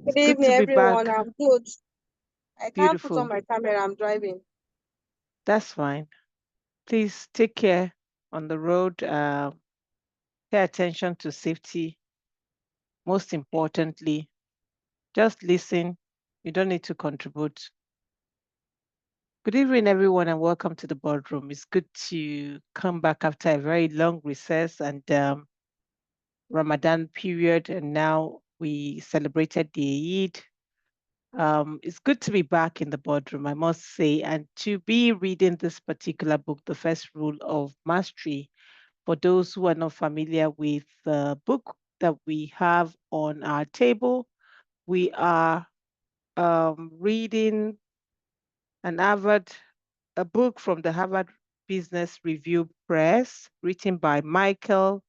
Good Good evening, to be everyone. back. I'm good. I can't put on Beautiful. my camera. I'm driving. That's fine. Please take care on the road. Pay attention to safety. Most importantly, just listen. You don't need to contribute. Good evening, everyone, and welcome to the boardroom. It's good to come back after a very long recess and Ramadan period, and now we celebrated the Eid. It's good to be back in the boardroom, I must say, and to be reading this particular book, The First Rule of Mastery. For those who are not familiar with the book that we have on our table, we are reading an Harvard, a book from the Harvard Business Review Press, written by Michael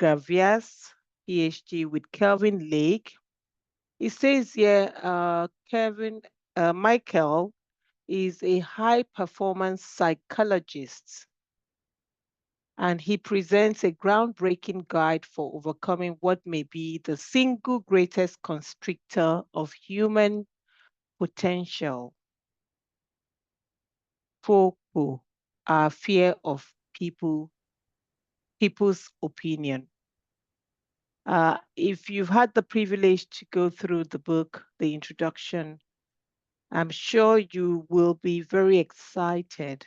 Gervais, PhD, with Kelvin Lake. It says here, Michael is a high performance psychologist, and he presents a groundbreaking guide for overcoming what may be the single greatest constrictor of human potential, FOPO, our fear of people's opinion. If you've had the privilege to go through the book, the introduction, I'm sure you will be very excited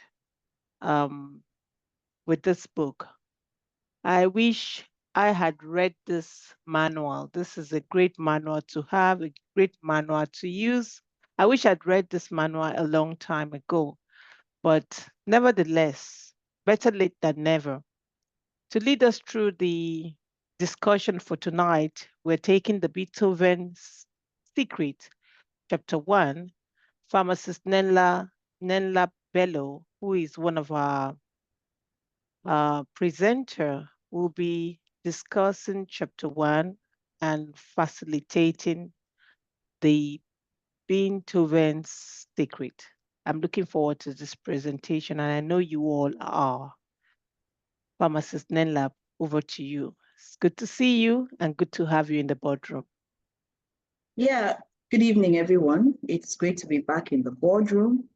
with this book. I wish I had read this manual. This is a great manual to have, a great manual to use. I wish I'd read this manual a long time ago, but nevertheless, better late than never. To lead us through the discussion for tonight, we're taking the Beethoven's Secret, Chapter 1, pharmacist Nenla Bello, who is one of our presenter, will be discussing chapter 1 and facilitating the Beethoven's Secret. I'm looking forward to this presentation, and I know you all are. Pharmacist Nenla, over to you. It's good to see you and good to have you in the boardroom. Yeah, good evening, everyone. It's great to be back in the boardroom.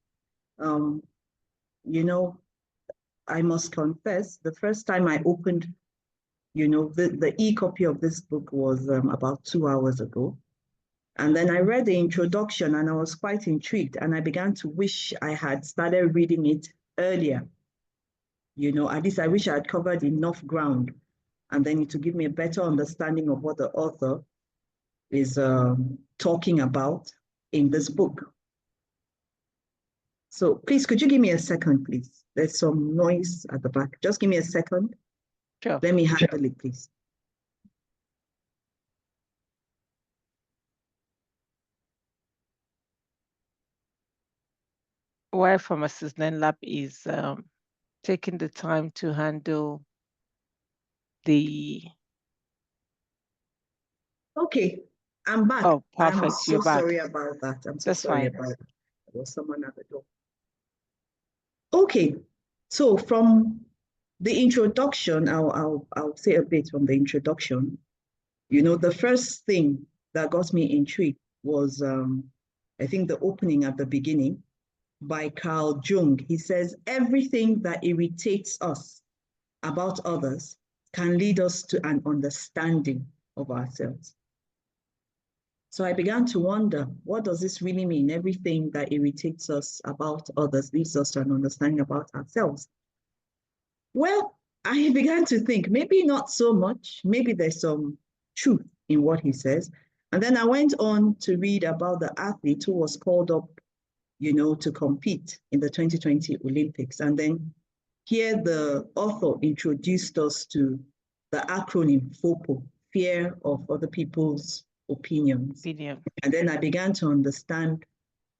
Um, you know, I must confess, the first time I opened, the e-copy of this book was about 2 hours ago. And then I read the introduction and I was quite intrigued and I began to wish I had started reading it earlier. At least I wish I had covered enough ground and then it would give me a better understanding of what the author is talking about in this book. So please, could you give me a second, please? There's some noise at the back. Just give me a second. Sure. Let me handle it, please. While Pharmacist Nenlap is taking the time to handle the... Okay, I'm back. Oh, perfect. I'm so You're back. sorry about that. I'm so That's sorry fine. about that. There was someone at the door. Okay, so from the introduction, I'll say a bit from the introduction. The first thing that got me intrigued was, I think, the opening at the beginning by Carl Jung. He says, everything that irritates us about others can lead us to an understanding of ourselves. So I began to wonder, what does this really mean? Everything that irritates us about others leads us to an understanding about ourselves. Well, I began to think, maybe not so much, maybe there's some truth in what he says. And then I went on to read about the athlete who was called up, to compete in the 2020 Olympics. And then here the author introduced us to the acronym FOPO, fear of other people's opinions. And then I began to understand,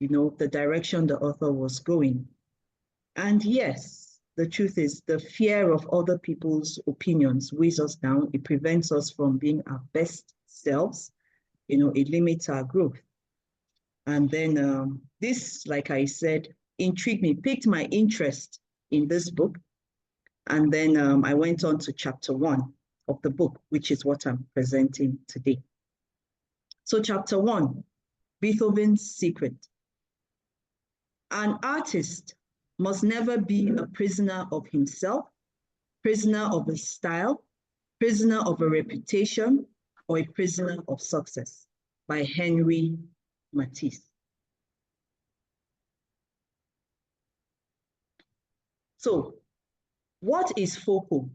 the direction the author was going. And yes, the truth is the fear of other people's opinions weighs us down. It prevents us from being our best selves. It limits our growth. And then this, like I said, intrigued me, piqued my interest in this book. And then I went on to chapter 1 of the book, which is what I'm presenting today. So chapter 1, Beethoven's secret. An artist must never be a prisoner of himself, prisoner of a style, prisoner of a reputation, or a prisoner of success, by Henry Matisse. So, what is FOPO?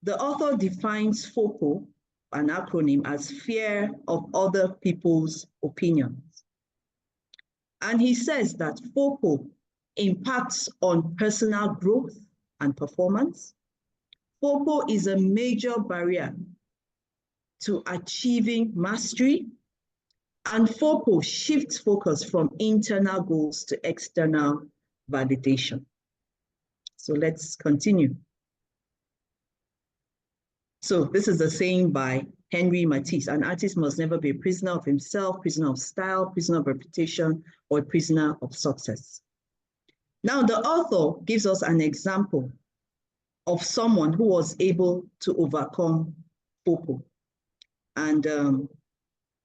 The author defines FOPO, an acronym, as fear of other people's opinions. And he says that FOPO impacts on personal growth and performance. FOPO is a major barrier to achieving mastery, and FOPO shifts focus from internal goals to external validation. So let's continue. So this is a saying by Henry Matisse: an artist must never be a prisoner of himself, prisoner of style, prisoner of reputation, or a prisoner of success. Now, the author gives us an example of someone who was able to overcome FOPO. And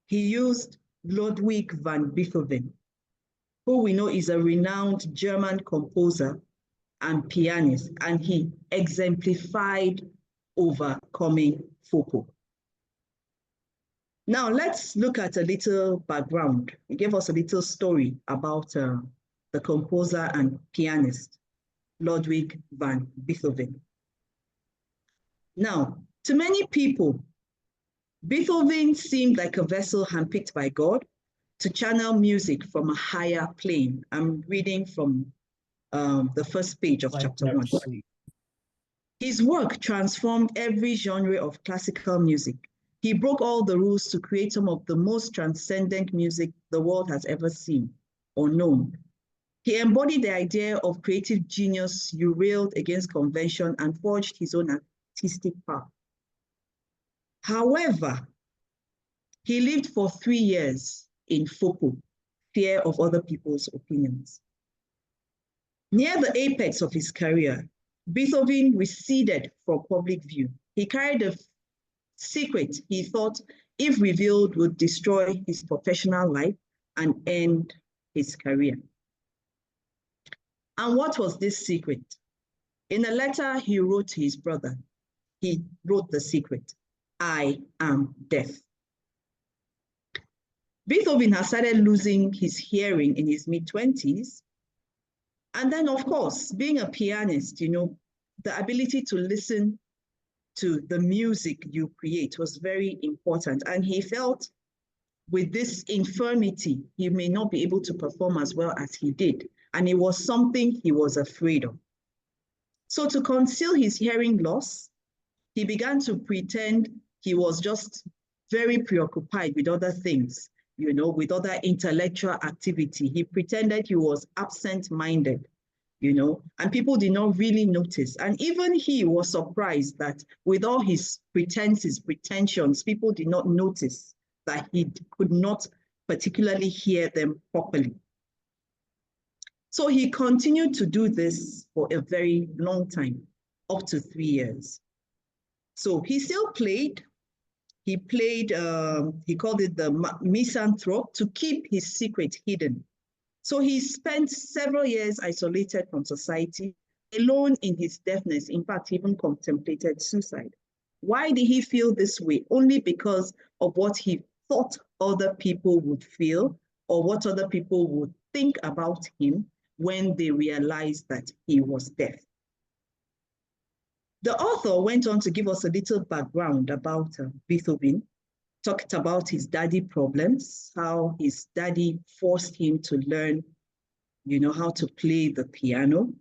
he used Ludwig van Beethoven, who we know is a renowned German composer and pianist, and he exemplified overcoming FOPO. Now, let's look at a little background. He gave us a little story about the composer and pianist, Ludwig van Beethoven. Now, to many people, Beethoven seemed like a vessel handpicked by God to channel music from a higher plane. I'm reading from the first page of chapter 1. His work transformed every genre of classical music. He broke all the rules to create some of the most transcendent music the world has ever seen or known. He embodied the idea of creative genius, railed against convention, and forged his own artistic path. However, he lived for 3 years in FOPO, fear of other people's opinions. Near the apex of his career, Beethoven receded from public view. He carried a secret he thought, if revealed, would destroy his professional life and end his career. And what was this secret? In a letter he wrote to his brother, he wrote the secret: I am deaf. Beethoven had started losing his hearing in his mid-20s. And then, of course, being a pianist, the ability to listen to the music you create was very important. And he felt with this infirmity, he may not be able to perform as well as he did. And it was something he was afraid of. So to conceal his hearing loss, he began to pretend he was just very preoccupied with other things, with other intellectual activity. He pretended he was absent-minded, and people did not really notice. And even he was surprised that with all his pretensions, people did not notice that he could not particularly hear them properly. So he continued to do this for a very long time, up to 3 years. So he still played. He played, he called it the misanthrope, to keep his secret hidden. So he spent several years isolated from society, alone in his deafness. In fact, he even contemplated suicide. Why did he feel this way? Only because of what he thought other people would feel or what other people would think about him when they realized that he was deaf. The author went on to give us a little background about Beethoven, talked about his daddy problems, how his daddy forced him to learn, how to play the piano.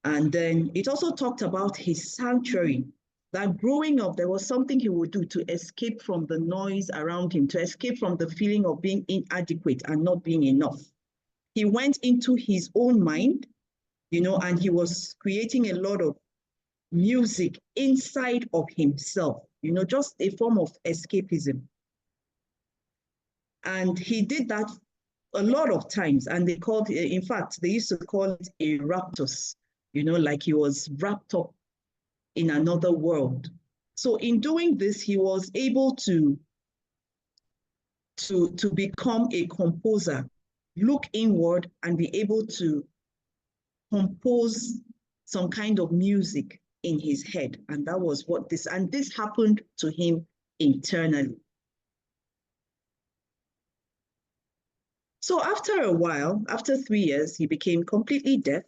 And then it also talked about his sanctuary, that growing up, there was something he would do to escape from the noise around him, to escape from the feeling of being inadequate and not being enough. He went into his own mind, and he was creating a lot of music inside of himself, just a form of escapism. And he did that a lot of times, and they called, in fact, they used to call it a raptus, like he was wrapped up in another world. So in doing this, he was able to to become a composer, look inward and be able to compose some kind of music in his head. And that was what this happened to him internally. So after a while, after 3 years, he became completely deaf.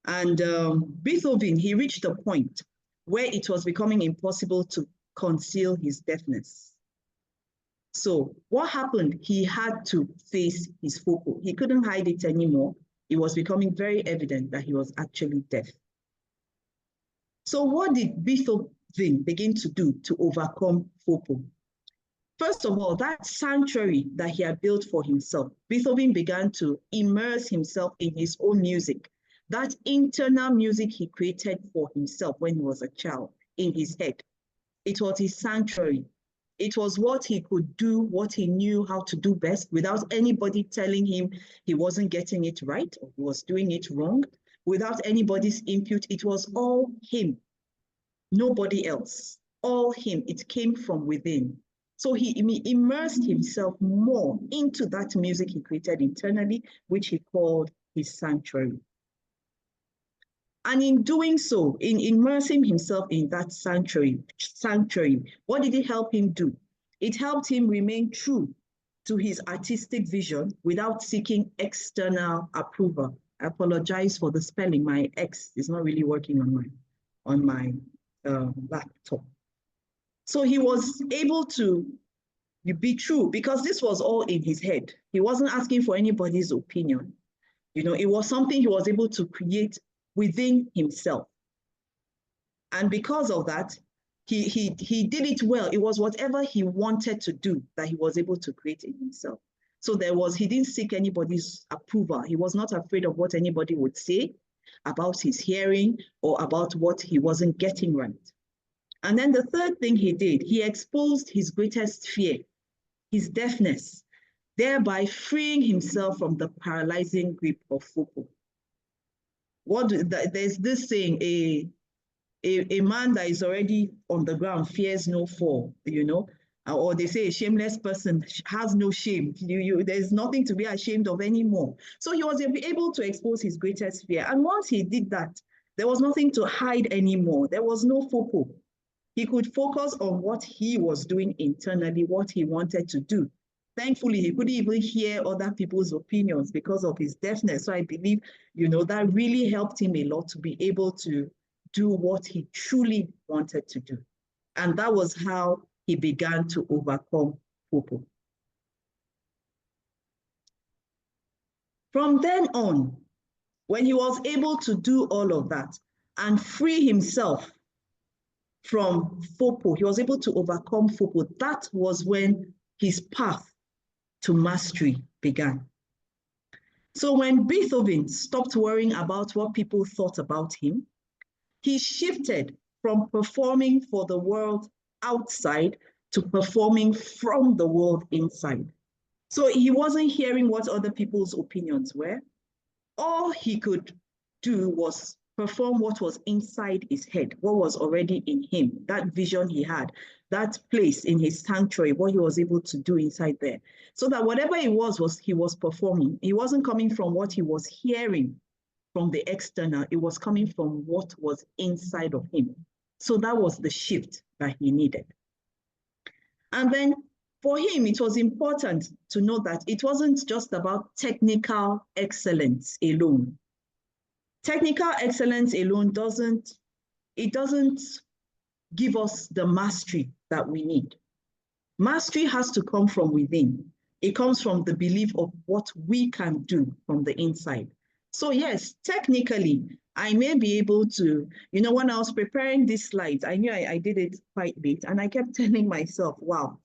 And Beethoven, he reached a point where it was becoming impossible to conceal his deafness. So what happened? He had to face his FOPO. He couldn't hide it anymore. It was becoming very evident that he was actually deaf. So what did Beethoven begin to do to overcome FOPO? First of all, that sanctuary that he had built for himself, Beethoven began to immerse himself in his own music, that internal music he created for himself when he was a child in his head. It was his sanctuary. It was what he could do, what he knew how to do best without anybody telling him he wasn't getting it right or he was doing it wrong, without anybody's input. It was all him, nobody else, all him. It came from within. So he immersed himself more into that music he created internally, which he called his sanctuary. And in doing so, in immersing himself in that sanctuary, what did it help him do? It helped him remain true to his artistic vision without seeking external approval. I apologize for the spelling. My X is not really working on my laptop. So he was able to be true because this was all in his head. He wasn't asking for anybody's opinion. You know, it was something he was able to create within himself. And because of that, he did it well. It was whatever he wanted to do that he was able to create in himself. So he didn't seek anybody's approval. He was not afraid of what anybody would say about his hearing or about what he wasn't getting right. And then the third thing he did, he exposed his greatest fear, his deafness, thereby freeing himself from the paralyzing grip of FOPO. There's this saying, a man that is already on the ground fears no fall, you know, or they say a shameless person has no shame. There's nothing to be ashamed of anymore. So he was able to expose his greatest fear. And once he did that, there was nothing to hide anymore. There was no FOPO. He could focus on what he was doing internally, what he wanted to do. Thankfully, he couldn't even hear other people's opinions because of his deafness. So I believe, you know, that really helped him a lot to be able to do what he truly wanted to do. And that was how he began to overcome FOPO. From then on, when he was able to do all of that and free himself from FOPO, he was able to overcome FOPO. That was when his path to mastery began. So when Beethoven stopped worrying about what people thought about him, he shifted from performing for the world outside to performing from the world inside. So he wasn't hearing what other people's opinions were. All he could do was perform what was inside his head, what was already in him, that vision he had, that place in his sanctuary, what he was able to do inside there. So that whatever it was he was performing. It wasn't coming from what he was hearing from the external, it was coming from what was inside of him. So that was the shift that he needed. And then for him, it was important to know that it wasn't just about technical excellence alone. Technical excellence alone doesn't give us the mastery that we need. Mastery has to come from within. It comes from the belief of what we can do from the inside. So yes, technically, I may be able to, you know, when I was preparing these slides, I knew I did it quite late, and I kept telling myself, wow,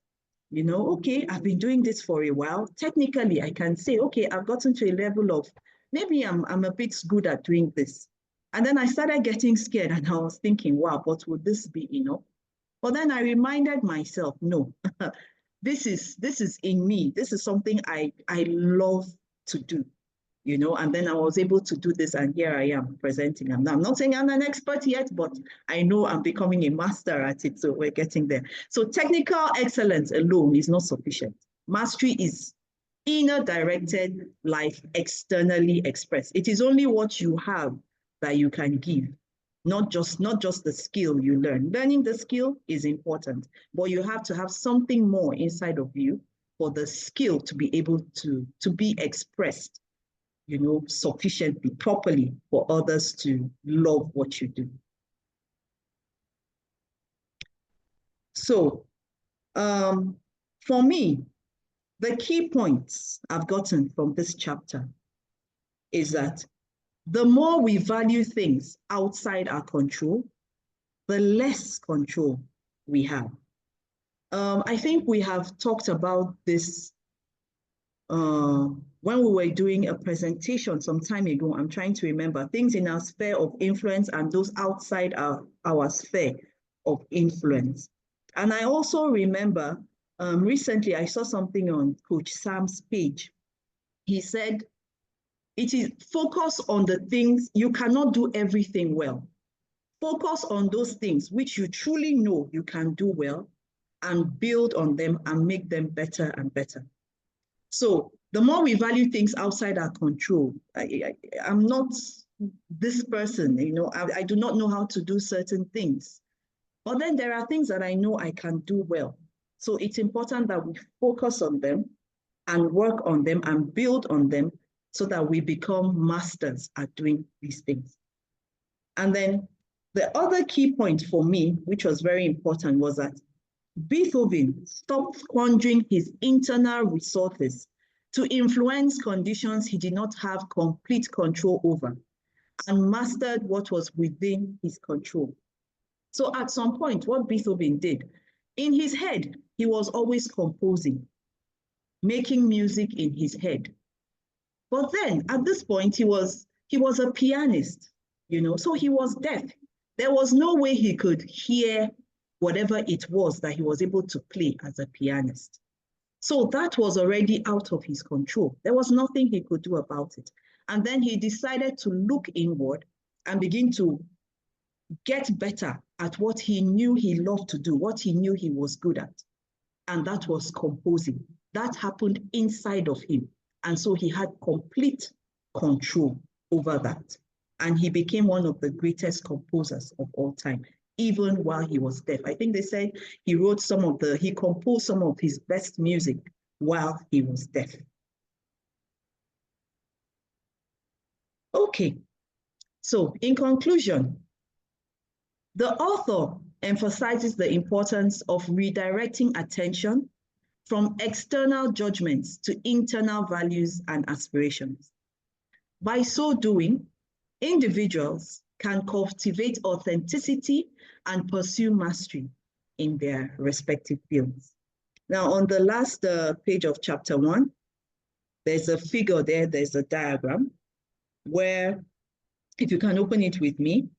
you know, okay, I've been doing this for a while. Technically, I can say, okay, I've gotten to a level of, maybe I'm a bit good at doing this. And then I started getting scared and I was thinking, wow, but would this be enough? But then I reminded myself, no, this is in me. This is something I love to do, you know, and then I was able to do this, and here I am presenting. I'm not saying I'm an expert yet, but I know I'm becoming a master at it, so we're getting there. So technical excellence alone is not sufficient. Mastery is inner directed life, externally expressed. It is only what you have that you can give, not just the skill you learn. Learning the skill is important, but you have to have something more inside of you for the skill to be able to be expressed, you know, sufficiently, properly for others to love what you do. So for me, the key points I've gotten from this chapter is that the more we value things outside our control, the less control we have. I think we have talked about this when we were doing a presentation some time ago. I'm trying to remember things in our sphere of influence and those outside our sphere of influence. And I also remember recently I saw something on Coach Sam's page. He said, it is focus on the things you cannot do everything well. Focus on those things which you truly know you can do well and build on them and make them better and better. So the more we value things outside our control, I'm not this person, you know, I do not know how to do certain things. But then there are things that I know I can do well. So it's important that we focus on them and work on them and build on them so that we become masters at doing these things. And then the other key point for me, which was very important, was that Beethoven stopped squandering his internal resources to influence conditions he did not have complete control over and mastered what was within his control. So at some point, what Beethoven did, in his head, he was always composing, making music in his head. But then at this point, he was a pianist, you know, so he was deaf. There was no way he could hear whatever it was that he was able to play as a pianist. So that was already out of his control. There was nothing he could do about it. And then he decided to look inward and begin to get better at what he knew he loved to do, what he knew he was good at. And that was composing. That happened inside of him. And so he had complete control over that. And he became one of the greatest composers of all time, even while he was deaf. I think they said he composed some of his best music while he was deaf. Okay, so in conclusion, the author emphasizes the importance of redirecting attention from external judgments to internal values and aspirations. By so doing, individuals can cultivate authenticity and pursue mastery in their respective fields. Now, on the last page of chapter 1, there's a figure there, there's a diagram where, if you can open it with me,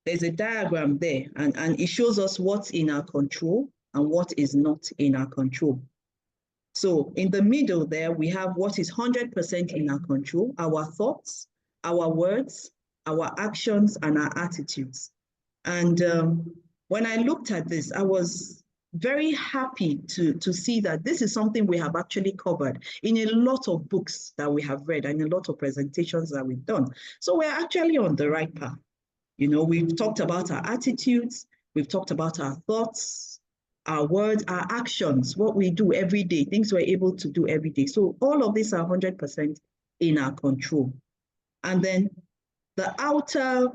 there's a diagram there, and it shows us what's in our control and what is not in our control. So in the middle there, we have what is 100% in our control, our thoughts, our words, our actions, and our attitudes. And when I looked at this, I was very happy to see that this is something we have actually covered in a lot of books that we have read and a lot of presentations that we've done. So we're actually on the right path. You know, we've talked about our attitudes, we've talked about our thoughts, our words, our actions, what we do every day, things we're able to do every day. So all of these are 100% in our control. And then the outer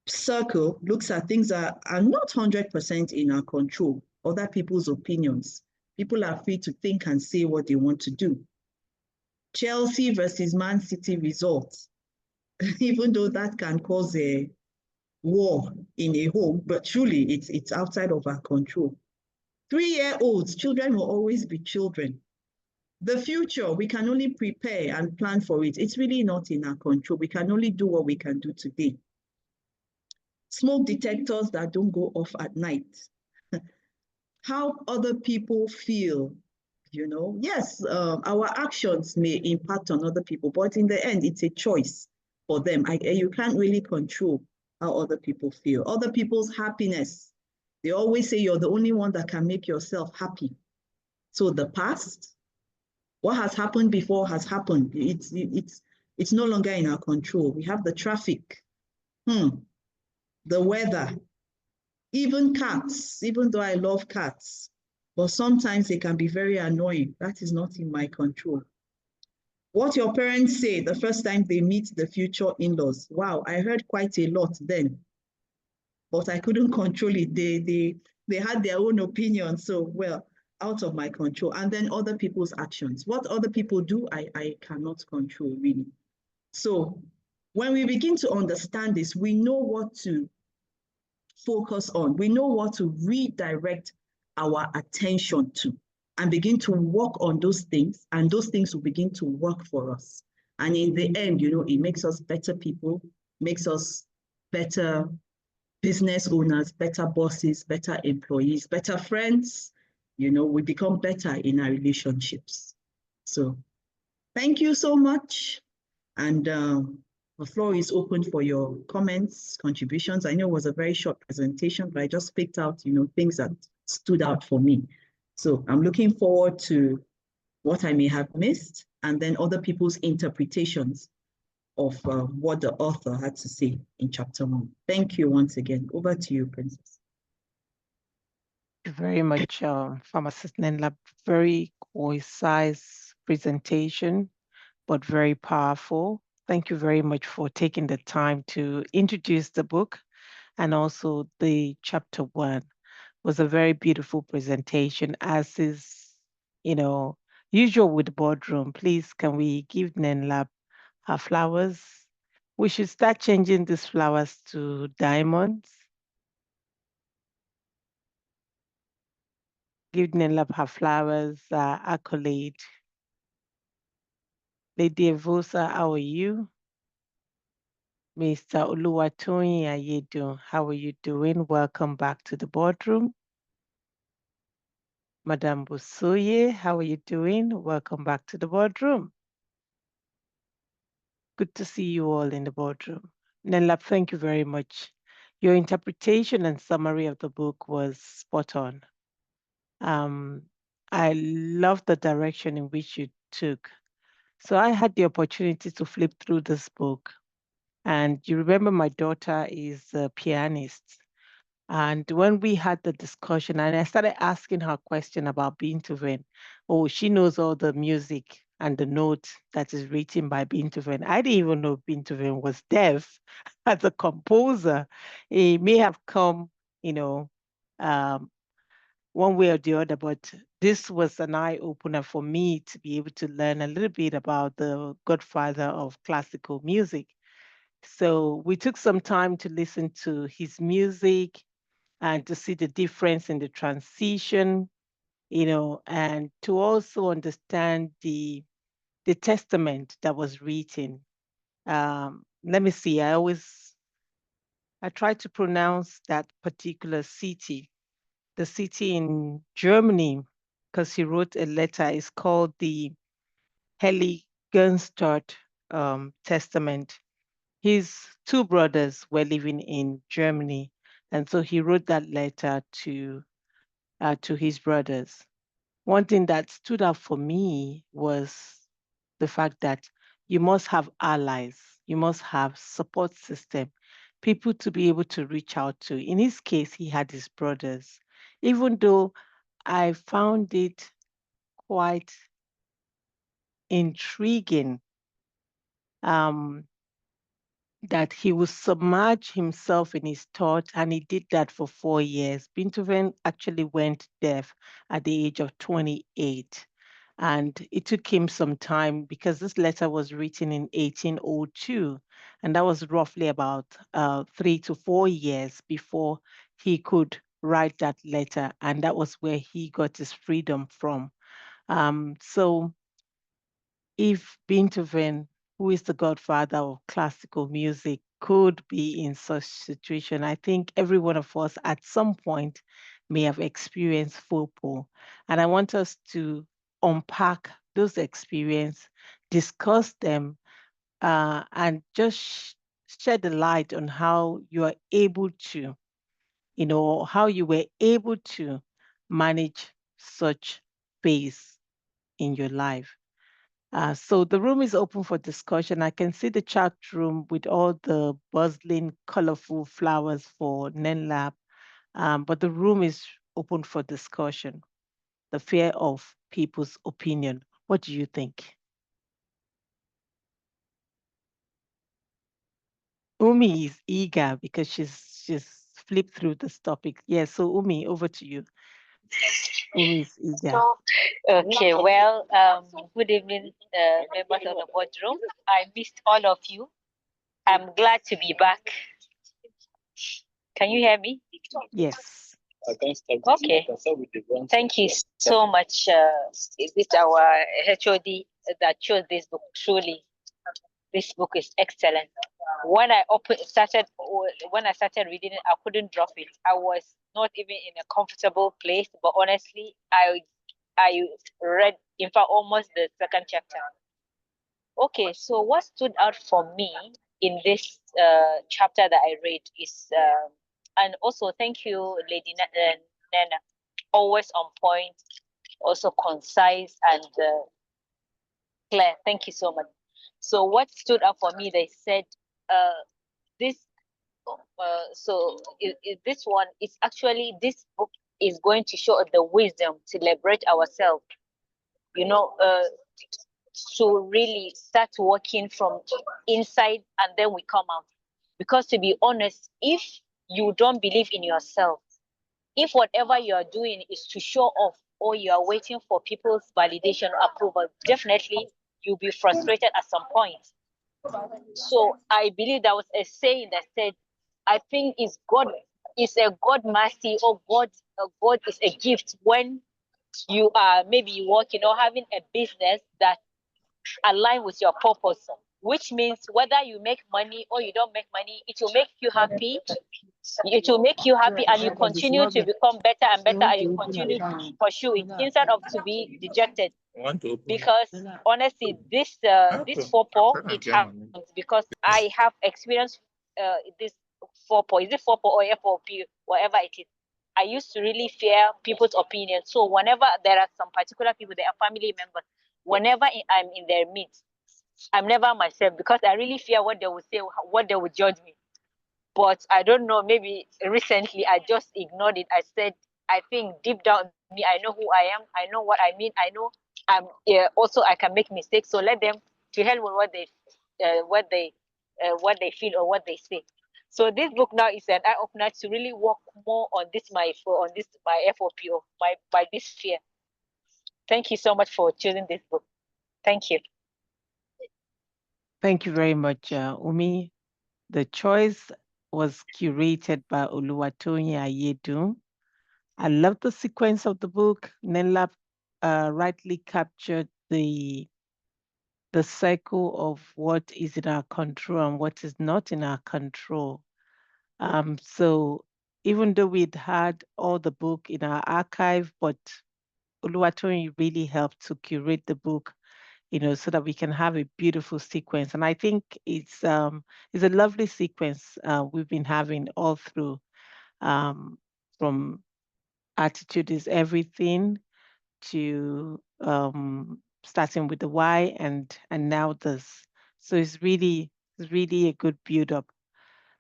circle looks at things that are not 100% in our control, other people's opinions. People are free to think and say what they want to do. Chelsea versus Man City results, even though that can cause a war in a home, but truly it's outside of our control. 3-year-olds, children will always be children. The future, we can only prepare and plan for it. It's really not in our control. We can only do what we can do today. Smoke detectors that don't go off at night. How other people feel, you know. Yes, our actions may impact on other people, but in the end, it's a choice for them. You can't really control how other people feel. Other people's happiness. They always say you're the only one that can make yourself happy. So the past, What has happened before has happened. It's no longer in our control. We have the traffic, the weather, even cats, even though I love cats, but sometimes they can be very annoying. That is not in my control. What your parents say the first time they meet the future in-laws. Wow, I heard quite a lot then, but I couldn't control it. They had their own opinion, so well, out of my control. And then other people's actions. What other people do, I cannot control really. So when we begin to understand this, we know what to focus on. We know what to redirect our attention to and begin to work on those things, and those things will begin to work for us. And in the end, it makes us better people, makes us better business owners, better bosses, better employees, better friends. We become better in our relationships. So thank you so much. And the floor is open for your comments, contributions. I know it was a very short presentation, but I just picked out, things that stood out for me. So I'm looking forward to what I may have missed, and then other people's interpretations of what the author had to say in chapter 1. Thank you once again. Over to you, Princess. Thank you very much, Pharmacist Nenla. Very concise presentation, but very powerful. Thank you very much for taking the time to introduce the book, and also the chapter 1 was a very beautiful presentation, as is, usual with the boardroom. Please, can we give Nenla her flowers? We should start changing these flowers to diamonds. Give Nenla her flowers, accolade. Lady Evosa, how are you? Mr. Oluwatoyin Ayedo, how are you doing? Welcome back to the boardroom. Madame Busoye, how are you doing? Welcome back to the boardroom. Good to see you all in the boardroom. Nenlab, thank you very much. Your interpretation and summary of the book was spot on. I love the direction in which you took. So I had the opportunity to flip through this book. And you remember my daughter is a pianist. And when we had the discussion, and I started asking her a question about Beethoven, oh, she knows all the music and the notes that is written by Beethoven. I didn't even know Beethoven was deaf as a composer. He may have come, one way or the other, but this was an eye-opener for me to be able to learn a little bit about the godfather of classical music. So we took some time to listen to his music and to see the difference in the transition, and to also understand the testament that was written. Let me see, I try to pronounce that particular city, the city in Germany, because he wrote a letter. It's called the Heiligenstadt Testament. His two brothers were living in Germany, and so he wrote that letter to his brothers. One thing that stood out for me was the fact that you must have allies, you must have support system, people to be able to reach out to. In his case, he had his brothers. Even though I found it quite intriguing that he would submerge himself in his thoughts, and he did that for 4 years. Beethoven actually went deaf at the age of 28. And it took him some time because this letter was written in 1802. And that was roughly about 3 to 4 years before he could write that letter. And that was where he got his freedom from. So if Beethoven, who is the godfather of classical music, could be in such situation, I think every one of us at some point may have experienced FOPO. And I want us to unpack those experiences, discuss them, and just shed the light on how you are able to, how you were able to manage such phase in your life. So the room is open for discussion. I can see the chat room with all the bustling, colorful flowers for NenLab, but the room is open for discussion. The fear of people's opinion. What do you think? Umi is eager because she's flipped through this topic. Yeah, so Umi, over to you. Umi is eager. Okay, well, good evening, members of the boardroom. I missed all of you. I'm glad to be back. Can you hear me? Yes. Okay. Thank you so much. Is this our HOD that chose this book? Truly, this book is excellent. When I started reading it, I couldn't drop it. I was not even in a comfortable place, but honestly, I read, in fact, almost the second chapter. Okay, so what stood out for me in this chapter that I read is, and also thank you, Lady Nana, always on point, also concise and clear. Thank you so much. So what stood out for me, they said, this this one is actually, this book is going to show us the wisdom to liberate ourselves, to really start working from inside and then we come out. Because to be honest, if you don't believe in yourself, if whatever you are doing is to show off or you are waiting for people's validation or approval, definitely you'll be frustrated at some point. So I believe there was a saying that said, I think it's a God mercy, or God is a gift when you are maybe working or having a business that align with your purpose, which means whether you make money or you don't make money, it will make you happy. It will make you happy, and you continue to become better and better, and you continue to pursue it instead of to be dejected. Because honestly, this FOPO, it happens because I have experienced this FOPO. Is it FOPO or FOP, whatever it is? I used to really fear people's opinion. So whenever there are some particular people, they are family members, whenever I'm in their midst, I'm never myself because I really fear what they will say, what they will judge me. But I don't know, maybe recently I just ignored it. I said, I think deep down me, I know who I am. I know what I mean. I know also I can make mistakes. So let them, to hell with what they feel or what they say. So this book now is an eye opener to really work more on my FOPO, my this fear. Thank you so much for choosing this book. Thank you. Thank you very much, Umi. The choice was curated by Oluwatoyin Ayedun. I love the sequence of the book. Nenlab rightly captured the cycle of what is in our control and what is not in our control. So even though we'd had all the book in our archive, but Oluwatoyin really helped to curate the book, so that we can have a beautiful sequence. And I think it's a lovely sequence we've been having all through, from Attitude is Everything to starting with the why and now this. So it's really a good build up.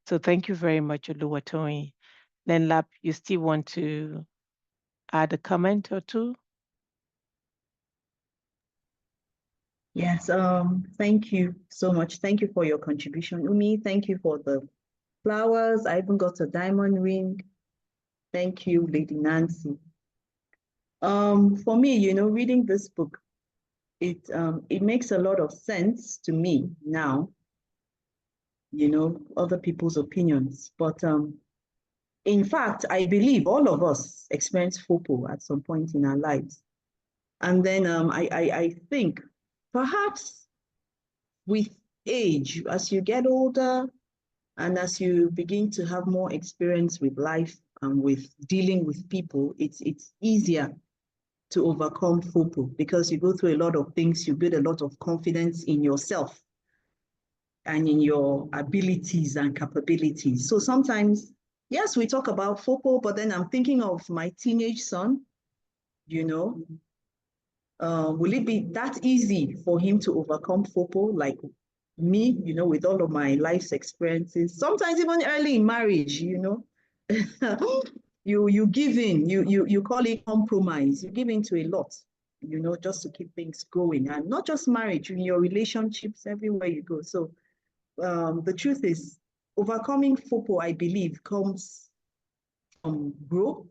So thank you very much, Oluwatoyin. Nenlab, you still want to add a comment or two? Yes, thank you so much. Thank you for your contribution, Umi. Thank you for the flowers. I even got a diamond ring. Thank you, Lady Nancy. For me, reading this book, it makes a lot of sense to me now, other people's opinions. But in fact, I believe all of us experience FOPO at some point in our lives. And then I think perhaps with age, as you get older and as you begin to have more experience with life and with dealing with people, it's easier to overcome FOPO because you go through a lot of things, you build a lot of confidence in yourself and in your abilities and capabilities. So sometimes, yes, we talk about FOPO, but then I'm thinking of my teenage son, Will it be that easy for him to overcome FOPO, like me, with all of my life's experiences, sometimes even early in marriage, you give in, you call it compromise, you give in to a lot, just to keep things going, and not just marriage, in your relationships, everywhere you go. So the truth is, overcoming FOPO, I believe, comes from growth,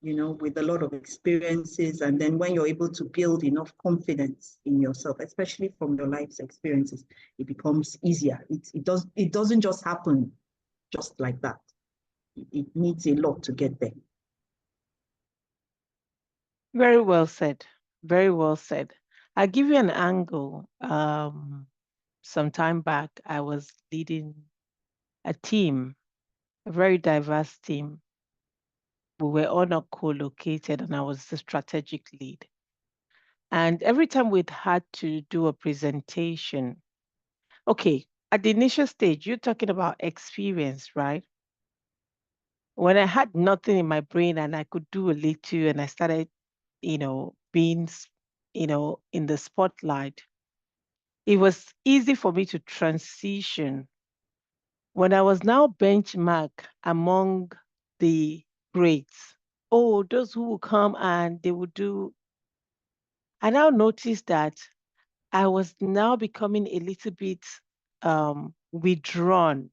with a lot of experiences. And then when you're able to build enough confidence in yourself, especially from your life's experiences, it becomes easier. It doesn't just happen just like that. It needs a lot to get there. Very well said. Very well said. I'll give you an angle. Some time back, I was leading a team, a very diverse team. We were all not co-located, and I was the strategic lead. And every time we'd had to do a presentation, okay, at the initial stage, you're talking about experience, right? When I had nothing in my brain and I could do a little, and I started, being, in the spotlight, it was easy for me to transition. When I was now benchmark among the grades, oh, those who will come and they would do, I now noticed that I was now becoming a little bit withdrawn.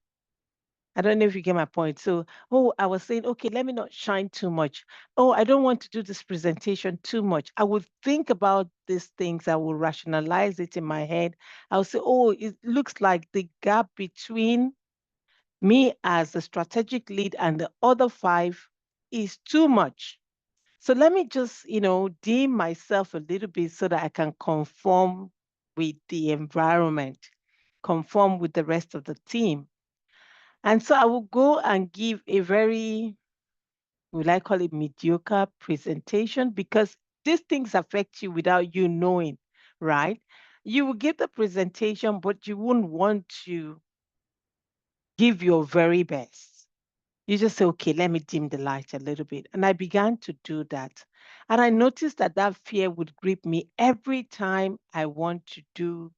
I don't know if you get my point. So, oh, I was saying, okay, let me not shine too much. Oh, I don't want to do this presentation too much. I would think about these things. I will rationalize it in my head. I'll say, oh, it looks like the gap between me as the strategic lead and the other five is too much. So let me just, dim myself a little bit so that I can conform with the environment, conform with the rest of the team. And so I will go and give a very, will I call it mediocre presentation, because these things affect you without you knowing, right? You will give the presentation, but you wouldn't want to give your very best. You just say, okay, let me dim the light a little bit. And I began to do that. And I noticed that that fear would grip me every time I want to do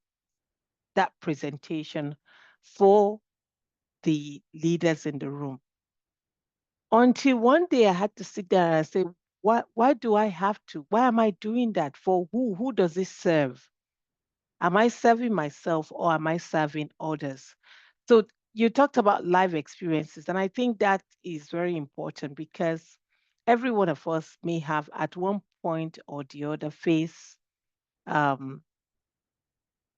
that presentation for the leaders in the room. Until one day I had to sit there and say, why do I have to? Why am I doing that? For who? Who does it serve? Am I serving myself or am I serving others? So you talked about life experiences, and I think that is very important because every one of us may have at one point or the other face um,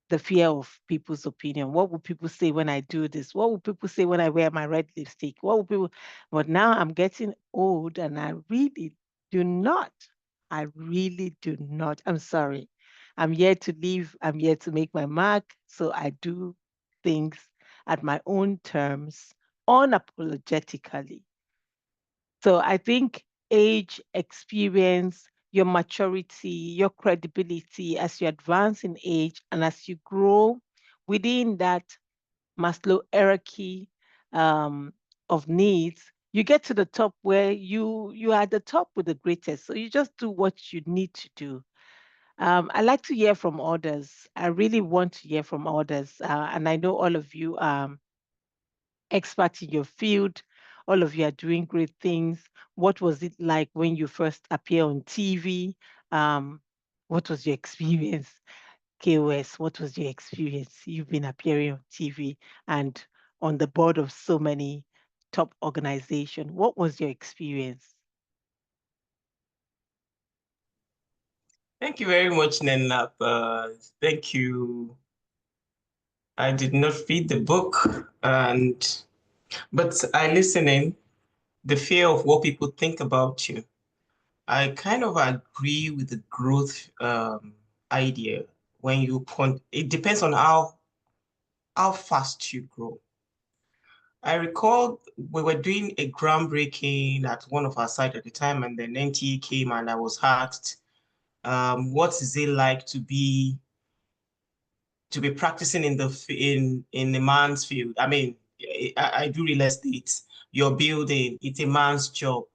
the fear of people's opinion. What will people say when I do this? What will people say when I wear my red lipstick? What will people? But now I'm getting old and I really do not. I really do not. I'm sorry. I'm here to live. I'm here to make my mark. So I do things at my own terms, unapologetically. So I think age, experience, your maturity, your credibility as you advance in age and as you grow within that Maslow hierarchy um, of needs, you get to the top where you are at the top with the greatest. So you just do what you need to do. I like to hear from others. I really want to hear from others, and I know all of you expert in your field. All of you are doing great things. What was it like when you first appear on TV? What was your experience? KOS, what was your experience? You've been appearing on TV and on the board of so many top organizations. What was your experience? Thank you very much, Nenap. Thank you. I did not read the book, but I listen in. The fear of what people think about you. I kind of agree with the growth idea. It depends on how fast you grow. I recall we were doing a groundbreaking at one of our sites at the time, and then NTA came and I was asked, what is it like to be practicing in a man's field? I mean, I do real estate. You're building, it's a man's job.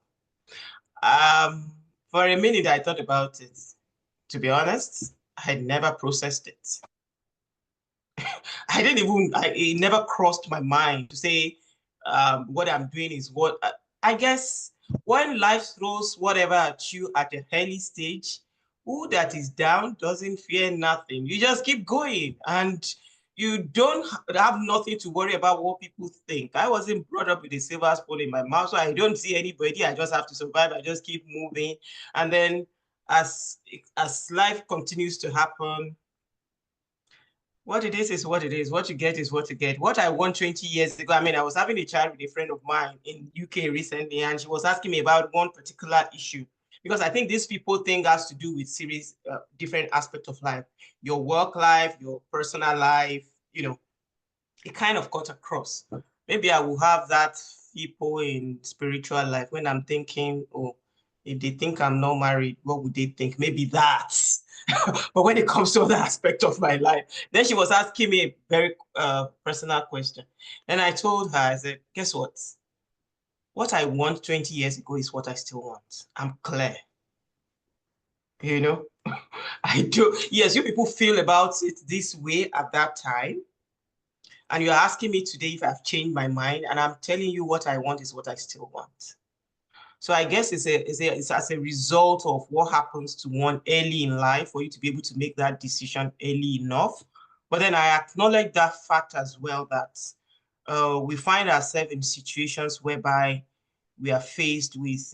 For a minute, I thought about it. to be honest, I never processed it. It never crossed my mind to say what I'm doing is what, I guess when life throws whatever at you at an early stage, who that is down doesn't fear nothing. You just keep going and you don't have nothing to worry about what people think. I wasn't brought up with a silver spoon in my mouth, so I don't see anybody. I just have to survive. I just keep moving. And then as life continues to happen, what it is what it is. What you get is what you get. What I want 20 years ago, I mean, I was having a chat with a friend of mine in UK recently, and she was asking me about one particular issue, because I think this people thing has to do with series, different aspects of life, your work life, your personal life, you know, it kind of cut across. Maybe I will have that people in spiritual life when I'm thinking, oh, if they think I'm not married, what would they think? Maybe that. But when it comes to other aspect of my life, then she was asking me a very personal question. And I told her, I said, guess what? What I want 20 years ago is what I still want. I'm clear. You know, I do. Yes, you people feel about it this way at that time. And you're asking me today if I've changed my mind, and I'm telling you what I want is what I still want. So I guess it's as a result of what happens to one early in life for you to be able to make that decision early enough. But then I acknowledge that fact as well, that we find ourselves in situations whereby we are faced with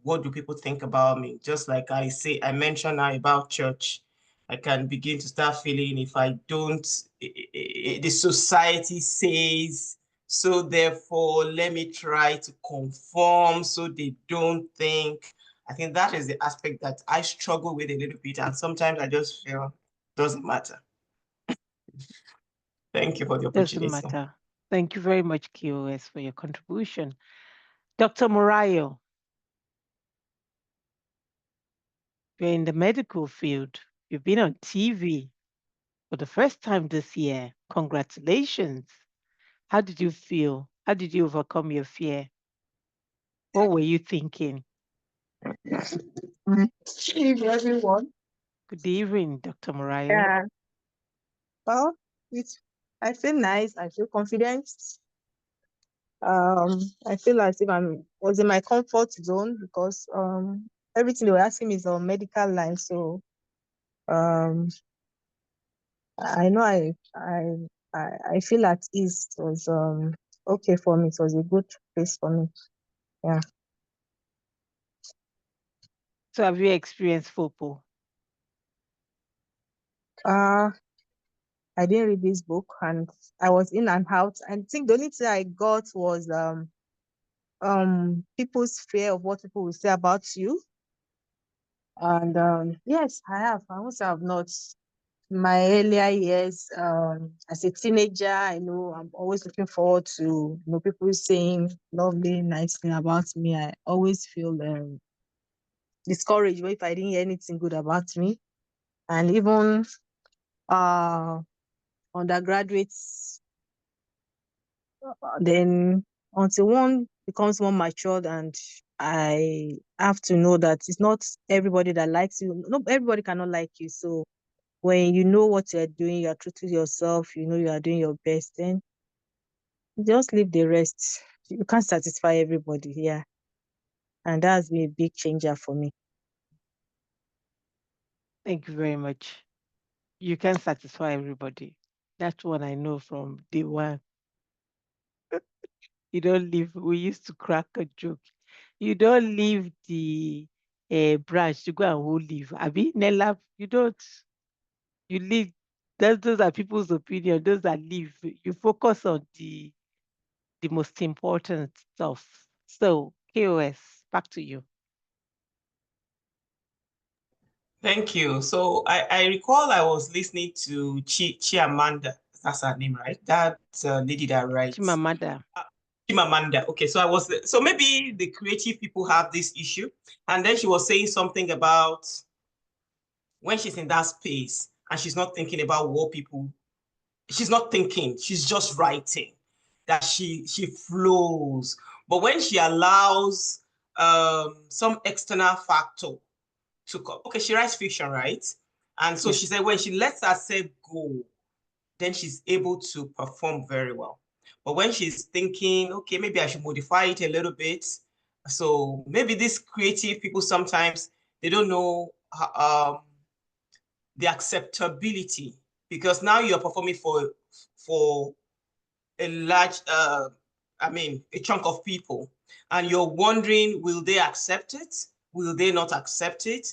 what do people think about me? Just like I mentioned now about church. I can begin to start feeling if I don't, the society says, so therefore let me try to conform so they don't think. I think that is the aspect that I struggle with a little bit, and sometimes I just feel it doesn't matter. Thank you for the Doesn't opportunity. matter. Thank you very much, KOS, for your contribution. Dr. Morayo, you're in the medical field. You've been on TV for the first time this year. Congratulations. How did you feel? How did you overcome your fear? What were you thinking? Good evening, everyone. Good evening, Dr. Morayo. Yeah. Well, I feel nice. I feel confident. I feel as if was in my comfort zone because everything they were asking me is on medical line. So um I know I feel at ease. It was okay for me. It was a good place for me. Yeah. So have you experienced FOPO? I didn't read this book and I was in and out. I think the only thing I got was people's fear of what people will say about you. And yes, I have. I also have not. My earlier years, as a teenager, I know I'm always looking forward to people saying lovely, nice thing about me. I always feel discouraged if I didn't hear anything good about me. And even undergraduates, then until one becomes more matured and I have to know that it's not everybody that likes you. No, everybody cannot like you. So when you know what you're doing, you're true to yourself, you know you are doing your best, then just leave the rest. You can't satisfy everybody, yeah. And that's been a big changer for me. Thank you very much. You can satisfy everybody. That's what I know from day one. You don't leave. We used to crack a joke. You don't leave the branch to go and who leave. Abi, Nella, you don't. You leave. Those are people's opinion. Those that leave. You focus on the most important stuff. So, KOS, back to you. Thank you. So I recall I was listening to Chiamanda. That's her name, right? That lady that writes. Chimamanda. Chimamanda. Okay, so maybe the creative people have this issue. And then she was saying something about when she's in that space and she's not thinking about what people, she's not thinking, she's just writing, that she flows. But when she allows some external factor okay, she writes fiction, right? And so she said when she lets herself go, then she's able to perform very well. But when she's thinking, okay, maybe I should modify it a little bit. So maybe these creative people sometimes they don't know the acceptability, because now you're performing for a large, a chunk of people, and you're wondering, will they accept it? Will they not accept it?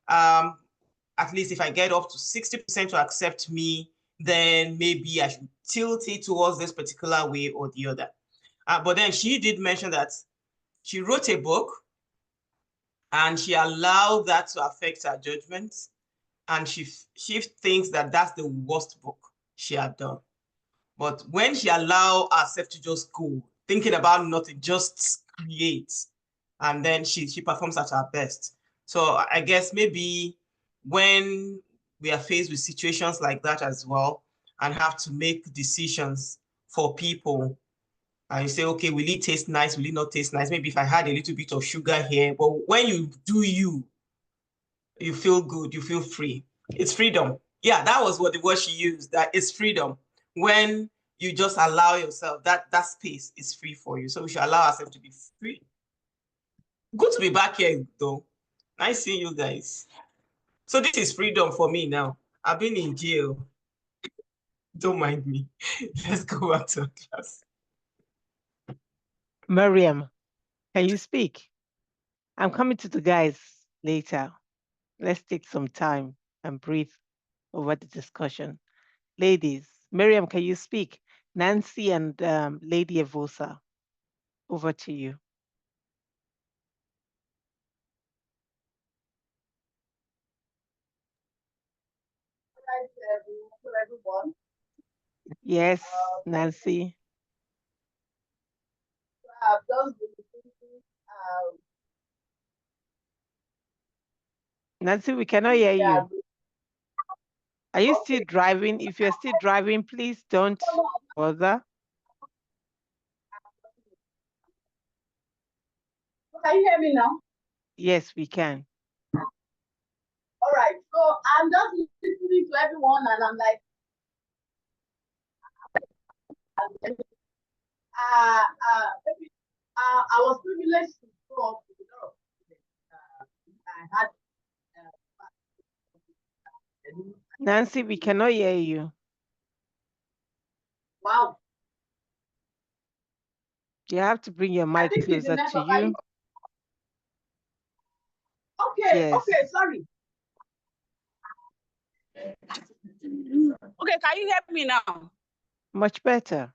At least if I get up to 60% to accept me, then maybe I should tilt it towards this particular way or the other. But then she did mention that she wrote a book and she allowed that to affect her judgment. And she thinks that that's the worst book she had done. But when she allowed herself to just go, thinking about nothing, just create, and then she performs at her best. So I guess maybe when we are faced with situations like that as well, and have to make decisions for people, and you say, okay, will it taste nice? Will it not taste nice? Maybe if I had a little bit of sugar here, but when you do you feel good, you feel free. It's freedom. Yeah, that was what the word she used, that it's freedom. When you just allow yourself, that space is free for you. So we should allow ourselves to be free. Good to be back here, though. Nice seeing you guys. So this is freedom for me now. I've been in jail. Don't mind me. Let's go back to class. Miriam, can you speak? I'm coming to the guys later. Let's take some time and breathe over the discussion. Ladies, Miriam, can you speak? Nancy and Lady Evosa, over to you. Everyone. Yes, Nancy. I've just been thinking, Nancy, we cannot hear you. Are you still driving? If you're still driving, please don't bother. Can you hear me now? Yes, we can. All right. So I'm just listening to everyone, and I'm like, I was privileged to grow up with a lot of students. I had. Nancy, we cannot hear you. Wow. You have to bring your mic closer to you. Okay, yes. Okay, sorry. Okay, can you hear me now? Much better.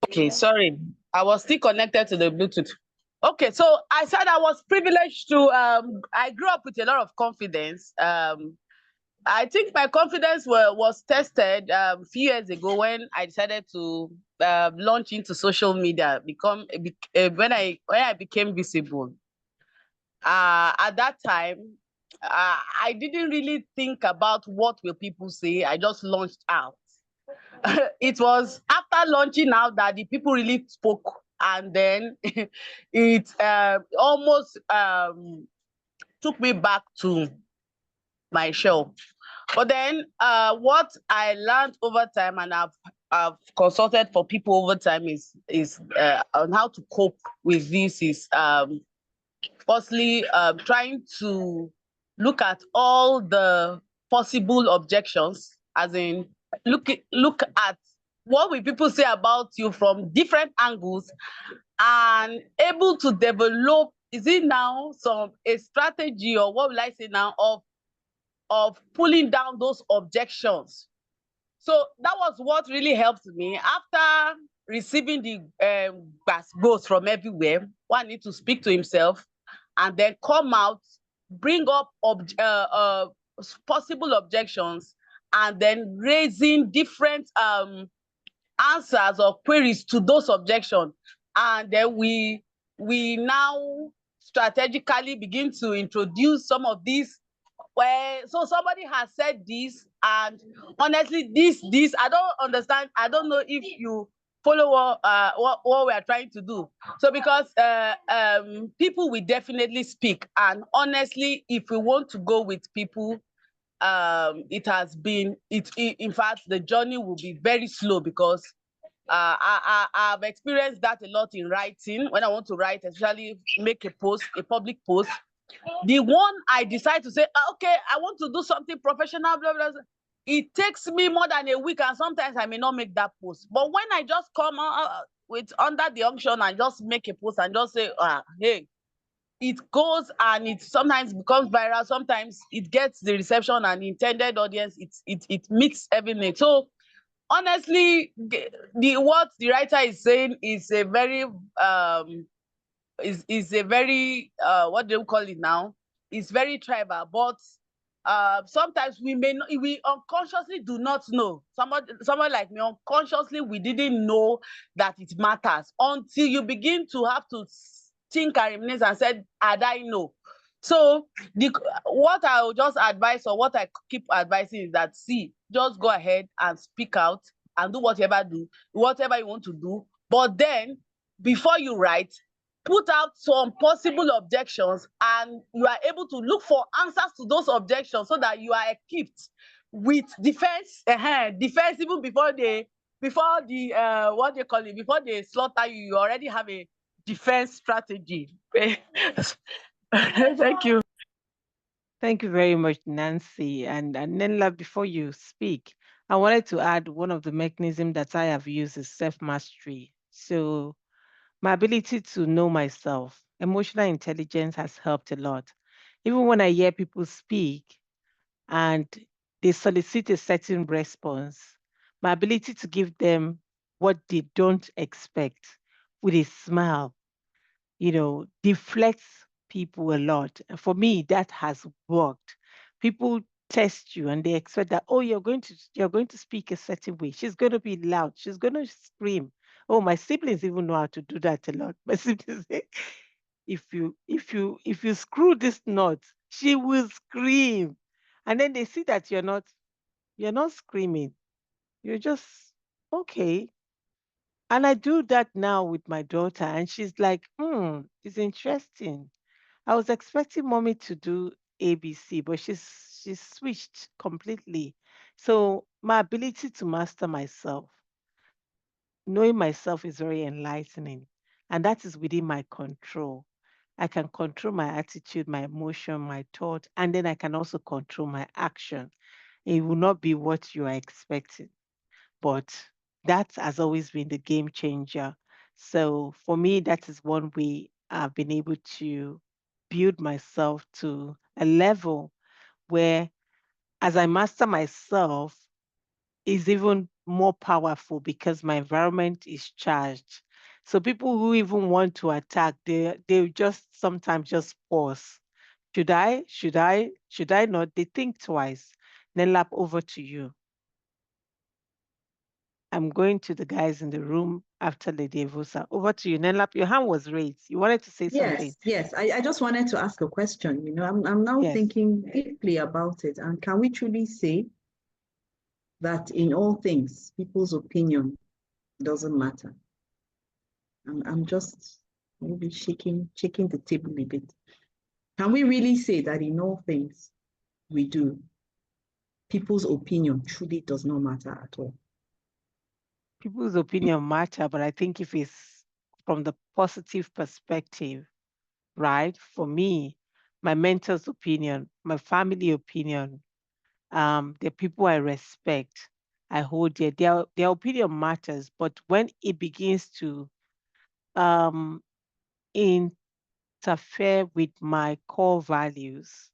Okay, sorry. I was still connected to the Bluetooth. Okay, so I said I was privileged to, I grew up with a lot of confidence. I think my confidence was tested a few years ago when I decided to launch into social media, when I became visible. At that time, I didn't really think about what will people say. I just launched out. It was after launching out that the people really spoke, and then it almost took me back to my show. But then what I learned over time, and I've consulted for people over time, is on how to cope with this, is firstly trying to look at all the possible objections, as in look at what will people say about you from different angles, and able to develop, is it now a strategy, or what will I say now, of pulling down those objections. So that was what really helped me. After receiving the goes from everywhere, one needs to speak to himself and then come out, bring up possible objections, and then raising different answers or queries to those objections. And then we now strategically begin to introduce some of these. So somebody has said this, and honestly, this I don't understand. I don't know if you follow what we are trying to do. So because people will definitely speak, and honestly, if we want to go with people, it has been in fact the journey will be very slow, because I've experienced that a lot in writing. When I want to write, especially make a post, a public post, the one I decide to say, okay, I want to do something professional, blah, blah, blah, it takes me more than a week, and sometimes I may not make that post. But when I just come with under the unction and just make a post and just say, hey, it goes, and it sometimes becomes viral, sometimes it gets the reception and intended audience, it meets every need. So honestly, what the writer is saying is a very is a very what do you call it now? It's very tribal, but sometimes we unconsciously do not know. Someone like me, unconsciously we didn't know that it matters until you begin to have to think and reminisce and said, "Had I know?" So what I will just advise, or what I keep advising, is that, see, just go ahead and speak out and do whatever you want to do. But then, before you write, put out some possible objections, and you are able to look for answers to those objections, so that you are equipped with defense even before the what they call it, before they slaughter you, you already have a defense strategy. Thank you. Thank you very much, Nancy. And Nenla, before you speak, I wanted to add one of the mechanisms that I have used is self-mastery. So my ability to know myself, emotional intelligence has helped a lot. Even when I hear people speak and they solicit a certain response, my ability to give them what they don't expect with a smile, deflects people a lot. And for me, that has worked. People test you and they expect that, oh, you're going to speak a certain way. She's going to be loud. She's going to scream. Oh, my siblings even know how to do that a lot. My siblings say, if you screw this knot, she will scream. And then they see that you're not screaming. You're just okay. And I do that now with my daughter, and she's like, it's interesting. I was expecting mommy to do ABC, but she's switched completely. So my ability to master myself, knowing myself is very enlightening. And that is within my control. I can control my attitude, my emotion, my thought, and then I can also control my action. It will not be what you are expecting, but that has always been the game changer. So for me, that is one way I've been able to build myself to a level where, as I master myself, is even more powerful because my environment is charged. So people who even want to attack, they just sometimes just pause. Should I? Should I? Should I not? They think twice. Then lap over to you. I'm going to the guys in the room after Lady Evosa. Over to you. Nenlap, your hand was raised. You wanted to say something. Yes. I just wanted to ask a question. I'm now Yes. thinking deeply about it. And can we truly say that in all things, people's opinion doesn't matter? I'm just maybe shaking the table a bit. Can we really say that in all things we do, people's opinion truly does not matter at all? People's opinion matter, but I think if it's from the positive perspective, right? For me, my mentor's opinion, my family opinion, the people I respect, I hold their opinion matters. But when it begins to um, interfere with my core values,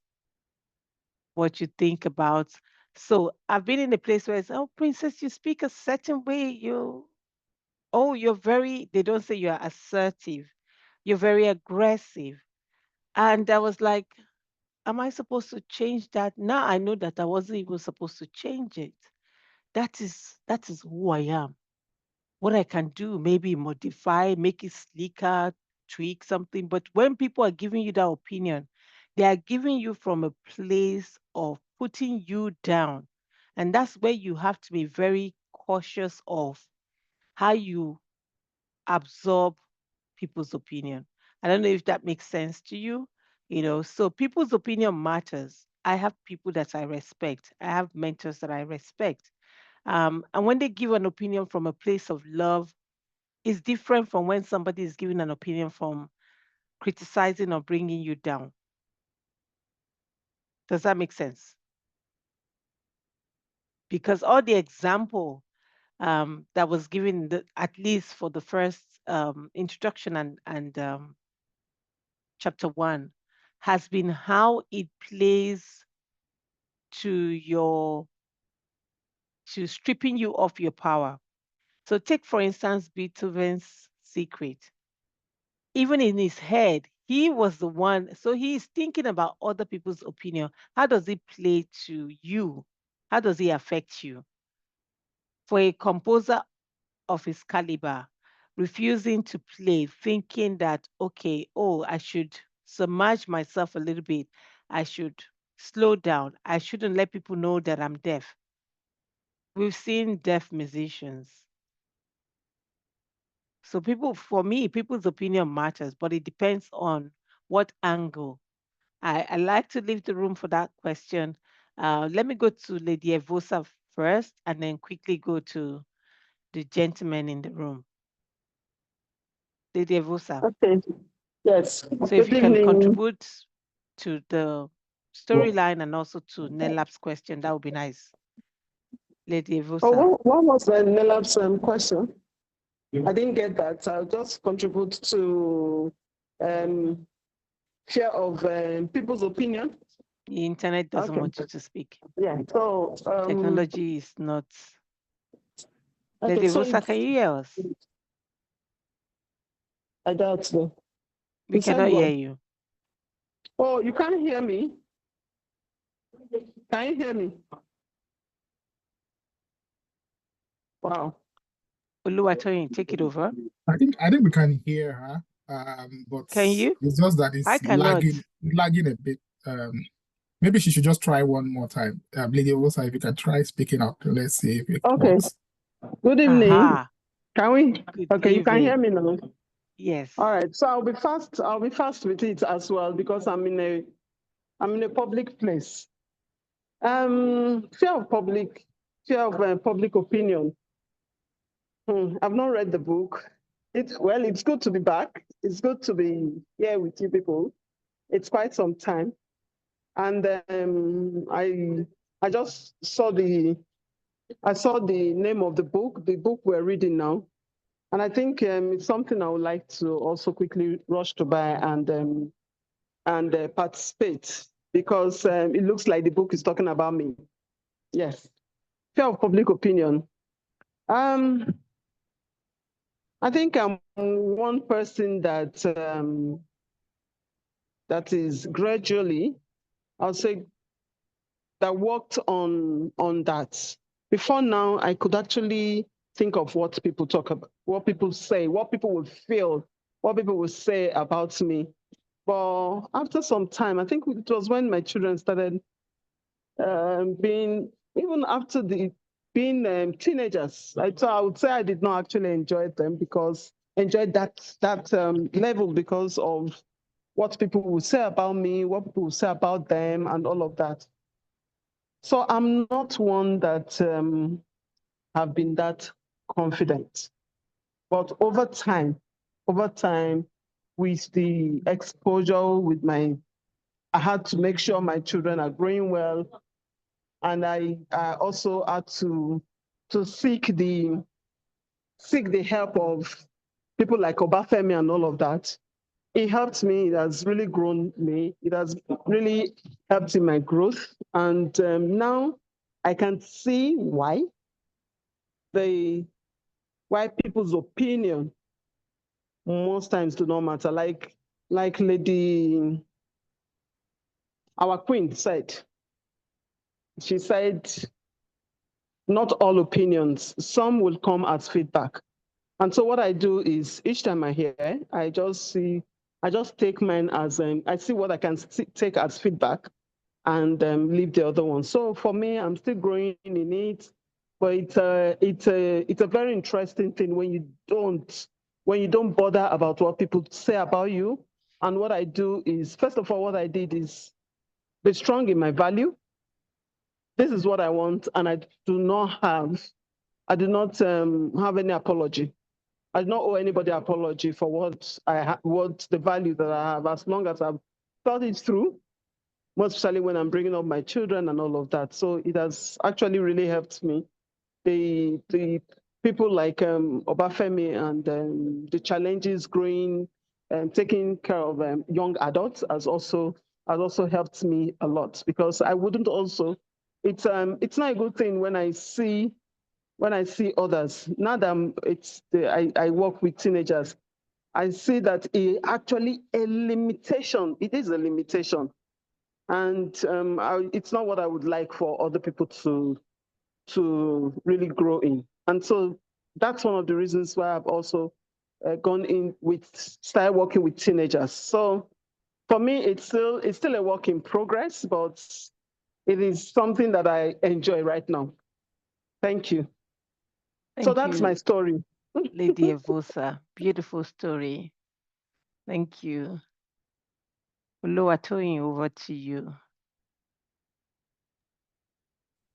what you think about. So I've been in a place where it's, oh, princess, you speak a certain way. You're very, they don't say you're assertive. You're very aggressive. And I was like, am I supposed to change that? Now I know that I wasn't even supposed to change it. That is who I am. What I can do, maybe modify, make it sleeker, tweak something. But when people are giving you that opinion, they are giving you from a place of putting you down. And that's where you have to be very cautious of how you absorb people's opinion. I don't know if that makes sense to you. So people's opinion matters. I have people that I respect. I have mentors that I respect. And when they give an opinion from a place of love, it's different from when somebody is giving an opinion from criticizing or bringing you down. Does that make sense? Because all the example that was given, at least for the first introduction and chapter 1, has been how it plays to stripping you of your power. So take, for instance, Beethoven's Secret. Even in his head, he was the one. So he is thinking about other people's opinion. How does it play to you? How does it affect you? For a composer of his caliber, refusing to play, thinking that, okay, oh, I should submerge myself a little bit. I should slow down. I shouldn't let people know that I'm deaf. We've seen deaf musicians. So for me, people's opinion matters, but it depends on what angle. I like to leave the room for that question. Let me go to Lady Evosa first and then quickly go to the gentleman in the room. Lady Evosa. Okay. Yes. So if Good you can evening. contribute to the storyline and also to Nelap's question, that would be nice. Lady Evosa. Oh, what was the Nelap's question? I didn't get that. I'll just contribute to fear of people's opinion. The internet doesn't want you to speak. Yeah. So technology is not. okay, Lady Evosa, can you hear us? I doubt so. We cannot hear you. Oh, you can't hear me? Can you hear me? Wow. Oluwatoyin, take it over. I think we can hear her. But can you? It's just that it's lagging a bit. Maybe she should just try one more time. Lady Osa, if you can try speaking up, let's see if it works. Good evening. Aha. Can we? Good okay, evening. You can hear me now. Yes. All right. So I'll be fast with it as well because I'm in a public place. Fear of public opinion. I've not read the book. It's good to be back. It's good to be here with you people. It's quite some time, and I just saw the name of the book we're reading now, and I think it's something I would like to also quickly rush to buy and participate because it looks like the book is talking about me. Yes, fear of public opinion. I think I'm one person that is gradually, I'll say, that worked on that. Before now, I could actually think of what people talk about, what people say, what people would feel, what people would say about me. But after some time, I think it was when my children started being, even after being teenagers, I would say I did not actually enjoy them enjoy that level because of what people would say about me, what people would say about them, and all of that. So I'm not one that have been that confident. But over time, with the exposure, I had to make sure my children are growing well. And I also had to seek the help of people like Obafemi and all of that. It helped me. It has really grown me. It has really helped in my growth. And now I can see why people's opinion most times do not matter. Like our queen said. She said, not all opinions, some will come as feedback. And so what I do is each time I hear, I just take mine as, I see what I can take as feedback and leave the other one. So for me, I'm still growing in it. but it's a very interesting thing when you don't bother about what people say about you. And what I do is, first of all, what I did is be strong in my value. This is what I want, and I do not have any apology. I do not owe anybody apology for what the value that I have, as long as I've thought it through, most especially when I'm bringing up my children and all of that. So it has actually really helped me. The people like Obafemi and the challenges growing and taking care of young adults has also helped me a lot, because I wouldn't also. It's not a good thing when I see others. Now that I work with teenagers, I see that it actually a limitation. It is a limitation, and it's not what I would like for other people to really grow in. And so that's one of the reasons why I've also started working with teenagers. So for me, it's still a work in progress, but it is something that I enjoy right now. Thank you. So that's my story. Lady Evosa, beautiful story. Thank you. Oluwatoyin, over to you.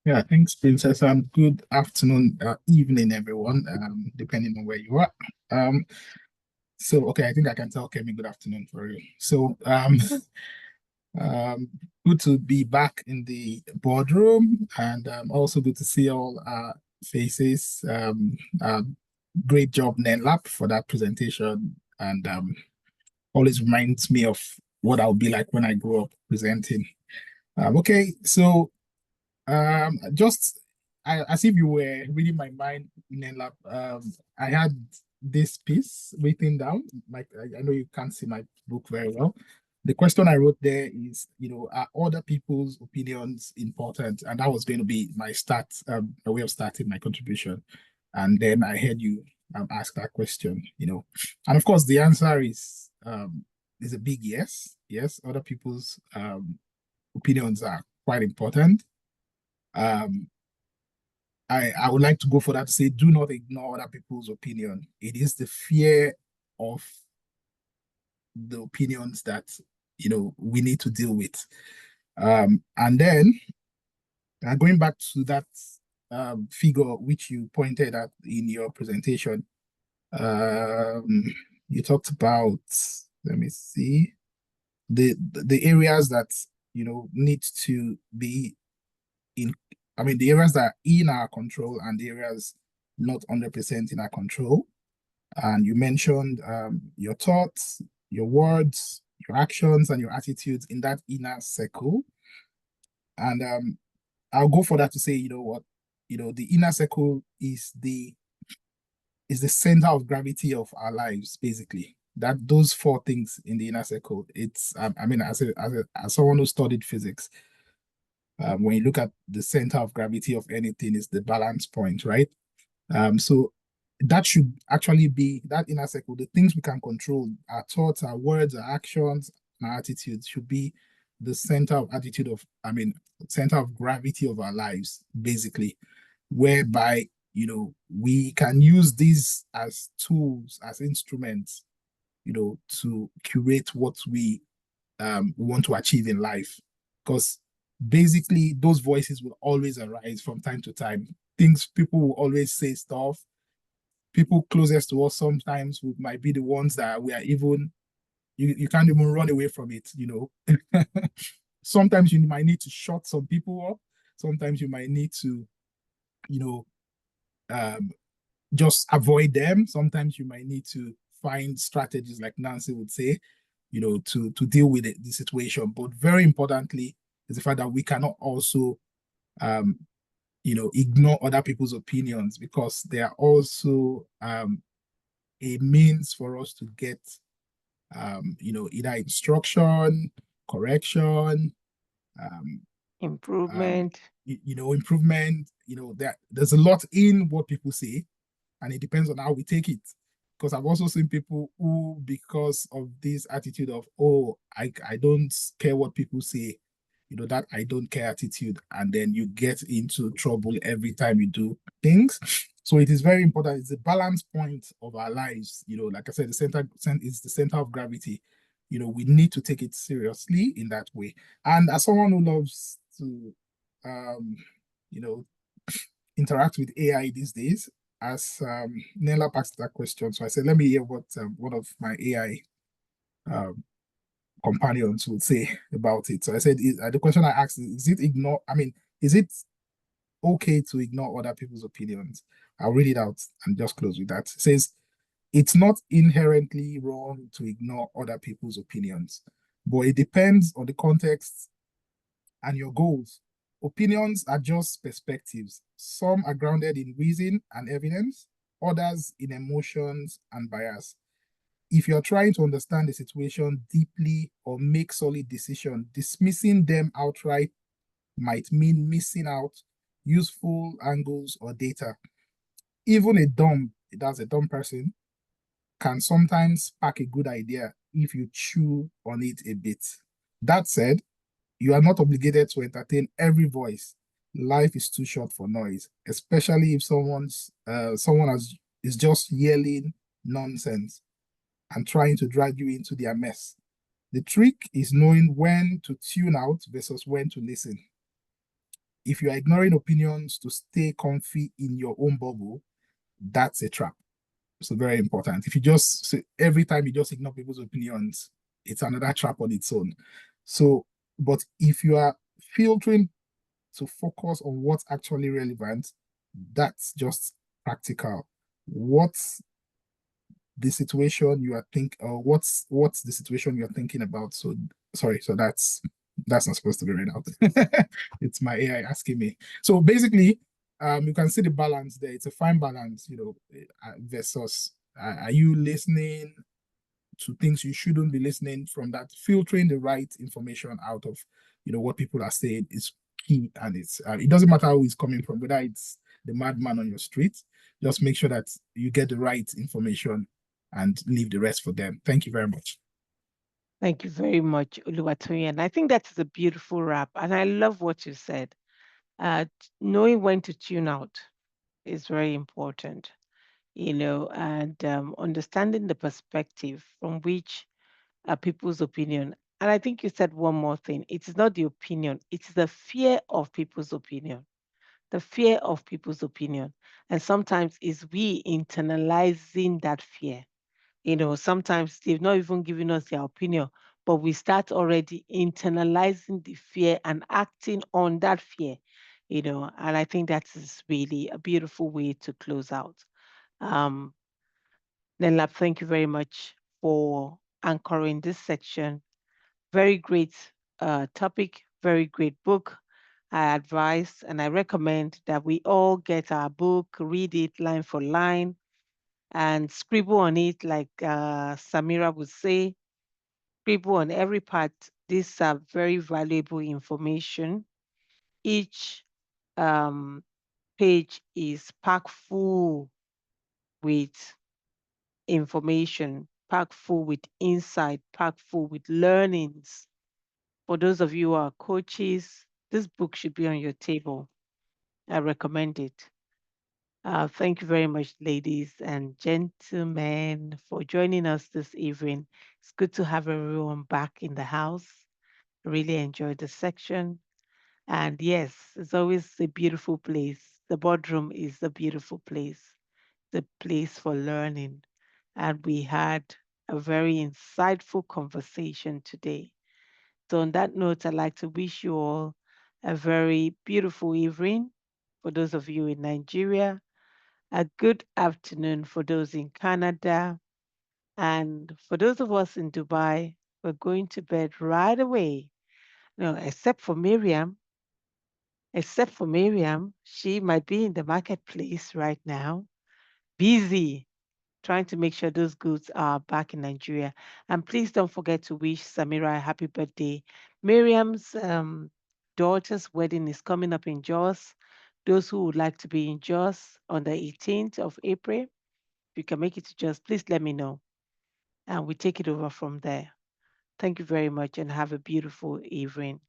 Yeah, thanks, Princess. Good afternoon, evening, everyone, depending on where you are. So, okay, I think I can tell Kemi good afternoon for you. So, good to be back in the boardroom, and also good to see all faces. Great job, Nenlap, for that presentation, and always reminds me of what I'll be like when I grow up presenting. Okay, so just as if you were reading my mind, Nenlap, I had this piece written down. Like I know you can't see my book very well. The question I wrote there is, are other people's opinions important? And that was going to be my a way of starting my contribution. And then I heard you ask that question, and of course the answer is a big yes. Yes, other people's opinions are quite important. I would like to go for that to say, do not ignore other people's opinion. It is the fear of the opinions that we need to deal with. And then going back to that figure which you pointed at in your presentation, you talked about, let me see, the areas that need to be in, the areas that are in our control and the areas not 100% in our control. And you mentioned your thoughts, your words, your actions, and your attitudes in that inner circle. And I'll go for that to say, the inner circle is the center of gravity of our lives, basically. That those four things in the inner circle. It's as someone who studied physics, when you look at the center of gravity of anything, is the balance point, right? So that should actually be that inner circle. The things we can control, our thoughts, our words, our actions, our attitudes, should be the center of center of gravity of our lives, basically, whereby we can use these as tools, as instruments, to curate what we want to achieve in life. Because basically those voices will always arise from time to time. People will always say stuff. People closest to us sometimes might be the ones that we are even, you can't even run away from it, Sometimes you might need to shut some people up. Sometimes you might need to, just avoid them. Sometimes you might need to find strategies, like Nancy would say, to deal with the situation. But very importantly is the fact that we cannot also ignore other people's opinions, because they are also a means for us to get either instruction, correction, improvement. Improvement. There's a lot in what people say, and it depends on how we take it. Because I've also seen people who, because of this attitude of, I don't care what people say, that I don't care attitude, and then you get into trouble every time you do things. So it is very important. It's the balance point of our lives. Like I said, the center is the center of gravity. We need to take it seriously in that way. And as someone who loves to, you know, interact with AI these days, as Nella asked that question, so I said, let me hear what one of my AI um, companions would say about it. So I said, the question I asked is it is it okay to ignore other people's opinions? I'll read it out and just close with that. It says, it's not inherently wrong to ignore other people's opinions, but it depends on the context and your goals. Opinions are just perspectives. Some are grounded in reason and evidence, others in emotions and bias. If you're trying to understand the situation deeply or make solid decisions, dismissing them outright might mean missing out useful angles or data. Even that's a dumb person, can sometimes spark a good idea if you chew on it a bit. That said, you are not obligated to entertain every voice. Life is too short for noise, especially if is just yelling nonsense and trying to drag you into their mess. The trick is knowing when to tune out versus when to listen. If you are ignoring opinions to stay comfy in your own bubble, that's a trap. So very important. If you just every time you just ignore people's opinions, it's another trap on its own. So, but if you are filtering to focus on what's actually relevant, that's just practical. What's the situation you are what's the situation you're thinking about? So sorry, so that's not supposed to be read out. It's my AI asking me. So basically, you can see the balance there. It's a fine balance, versus are you listening to things you shouldn't be listening from that? Filtering the right information out of what people are saying is key, and it doesn't matter who it's coming from, whether it's the madman on your street. Just make sure that you get the right information and leave the rest for them. Thank you very much. Thank you very much, Oluwatoyin. And I think that's a beautiful wrap. And I love what you said. Knowing when to tune out is very important, and understanding the perspective from which people's opinion. And I think you said one more thing. It is not the opinion, it's the fear of people's opinion. The fear of people's opinion. And sometimes it's we internalizing that fear. Sometimes they've not even given us their opinion, but we start already internalizing the fear and acting on that fear, and I think that is really a beautiful way to close out. Um, Nenlab, thank you very much for anchoring this section. Very great topic, very great book. I advise and I recommend that we all get our book, read it line for line, and scribble on it, like Samira would say, scribble on every part. These are very valuable information. Each um, page is packed full with information, packed full with insight, packed full with learnings. For those of you who are coaches, this book should be on your table. I recommend it. Thank you very much, ladies and gentlemen, for joining us this evening. It's good to have everyone back in the house. Really enjoyed the section. And yes, it's always a beautiful place. The boardroom is a beautiful place, the place for learning. And we had a very insightful conversation today. So, on that note, I'd like to wish you all a very beautiful evening for those of you in Nigeria, a good afternoon for those in Canada, and for those of us in Dubai, we're going to bed right away. No, except for Miriam, she might be in the marketplace right now, busy trying to make sure those goods are back in Nigeria. And please don't forget to wish Samira a happy birthday. Miriam's daughter's wedding is coming up in Jos. Those who would like to be in Jos on the 18th of April, if you can make it to Jos, please let me know. And we take it over from there. Thank you very much and have a beautiful evening.